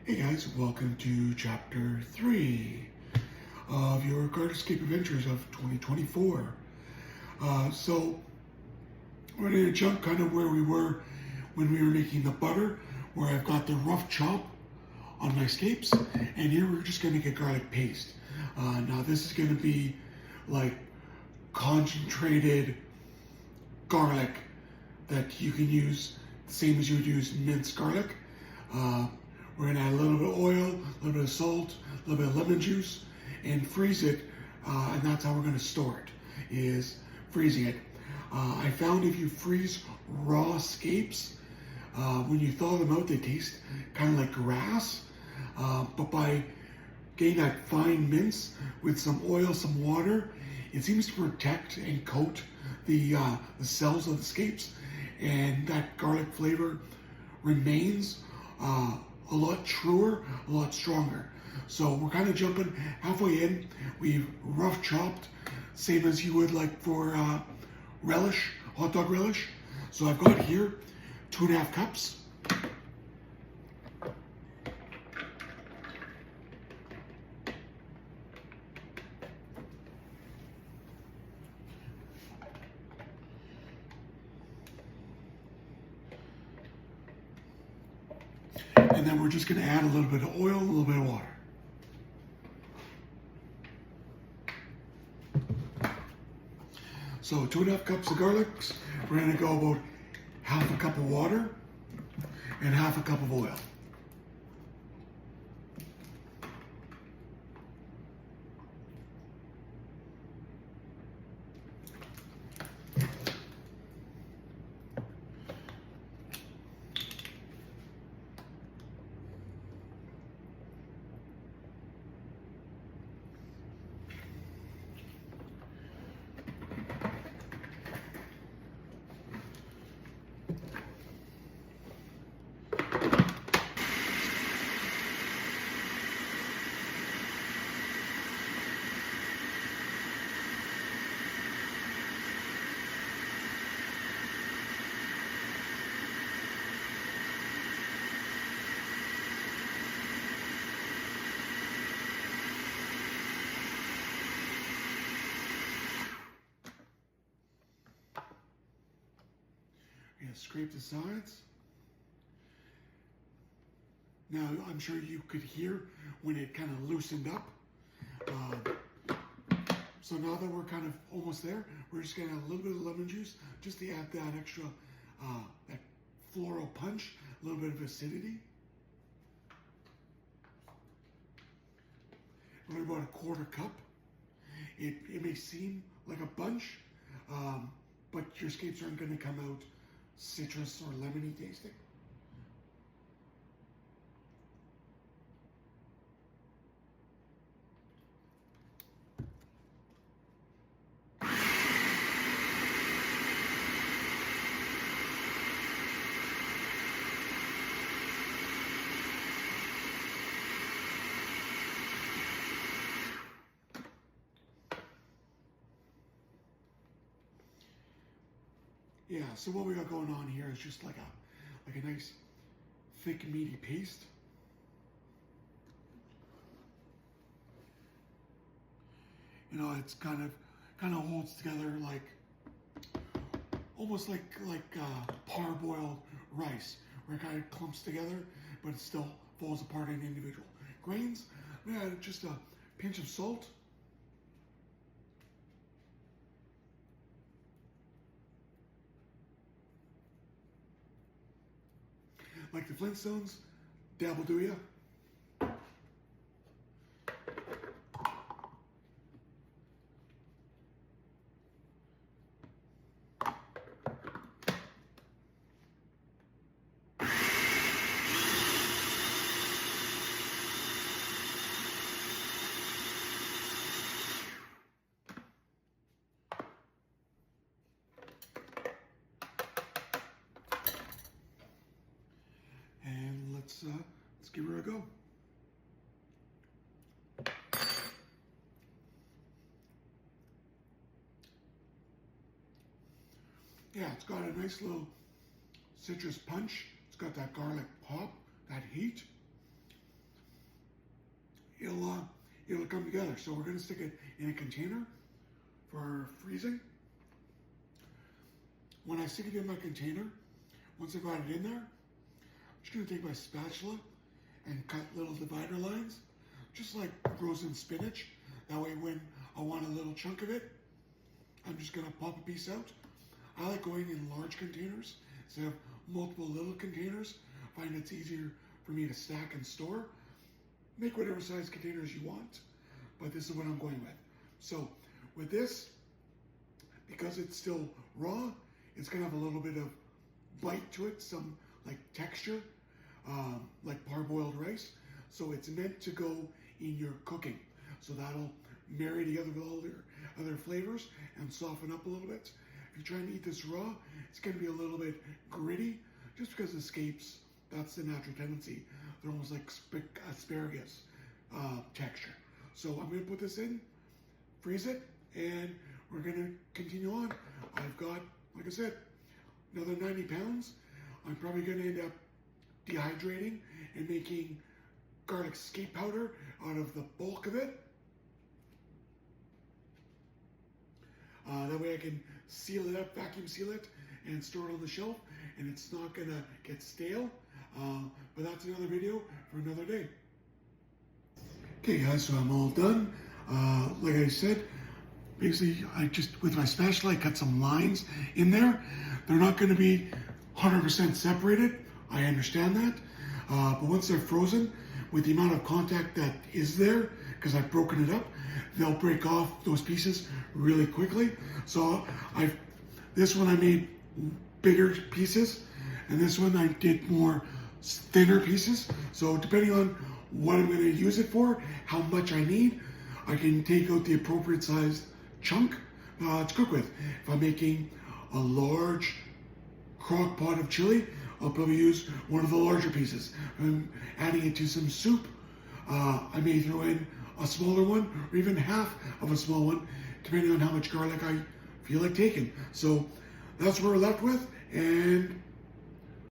Hey guys, welcome to chapter 3 of your Garden Escape Adventures of 2024. So we're going to jump kind of where we were when we were making the butter, where I've got the rough chop on my escapes, and here we're just going to get garlic paste. Now this is going to be like concentrated garlic that you can use the same as you would use minced garlic. We're going to add a little bit of oil, a little bit of salt, a little bit of lemon juice, and freeze it, and that's how we're going to store it, is freezing it. I found if you freeze raw escapes, when you thaw them out, they taste kind of like grass, but by getting that fine mince with some oil, some water, it seems to protect and coat the cells of the escapes, and that garlic flavor remains a lot truer, a lot stronger. So we're kind of jumping halfway in. We've rough chopped, same as you would like for relish, hot dog relish. So I've got here 2.5 cups. And then we're just going to add a little bit of oil, a little bit of water. So 2.5 cups of garlics. We're going to go about half a cup of water and half a cup of oil. Scrape the sides. Now I'm sure you could hear when it kind of loosened up. So now that we're kind of almost there, we're just going to add a little bit of lemon juice just to add that extra, that floral punch, a little bit of acidity. We're about a 1/4 cup. It may seem like a bunch, but your escapes aren't going to come out citrus or lemony tasting. Yeah, so what we got going on here is just like a nice thick meaty paste. You know, it's kind of holds together like almost like parboiled rice, where it kind of clumps together, but it still falls apart in individual grains. We add just a pinch of salt. Like the Flintstones, dabble do ya? Let's give her a go. Yeah, it's got a nice little citrus punch. It's got that garlic pop, that heat. it'll come together. So we're going to stick it in a container for freezing. When I stick it in my container, once I got it in there, I'm just going to take my spatula and cut little divider lines, just like frozen spinach. That way when I want a little chunk of it, I'm just going to pop a piece out. I like going in large containers instead of multiple little containers. I find it's easier for me to stack and store. Make whatever size containers you want, but this is what I'm going with. So with this, because it's still raw, it's gonna have a little bit of bite to it, some like texture, like parboiled rice. So it's meant to go in your cooking. So that'll marry together with all their other flavors and soften up a little bit. If you try and eat this raw, it's gonna be a little bit gritty, just because the scapes, that's the natural tendency. They're almost like asparagus texture. So I'm gonna put this in, freeze it, and we're gonna continue on. I've got, like I said, another 90 pounds. I'm probably gonna end up dehydrating and making garlic scape powder out of the bulk of it. That way I can seal it up, vacuum seal it, and store it on the shelf, and it's not gonna get stale. But that's another video for another day. Okay guys, so I'm all done. Like I said, basically I just, with my spatula, I cut some lines in there. They're not gonna be 100% separated, I understand that. But once they're frozen, with the amount of contact that is there, because I've broken it up, they'll break off those pieces really quickly. So this one I made bigger pieces, and this one I did more thinner pieces. So depending on what I'm going to use it for, how much I need, I can take out the appropriate sized chunk to cook with. If I'm making a large crock pot of chili, I'll probably use one of the larger pieces. If I'm adding it to some soup, I may throw in a smaller one, or even half of a small one, depending on how much garlic I feel like taking. So that's what we're left with, and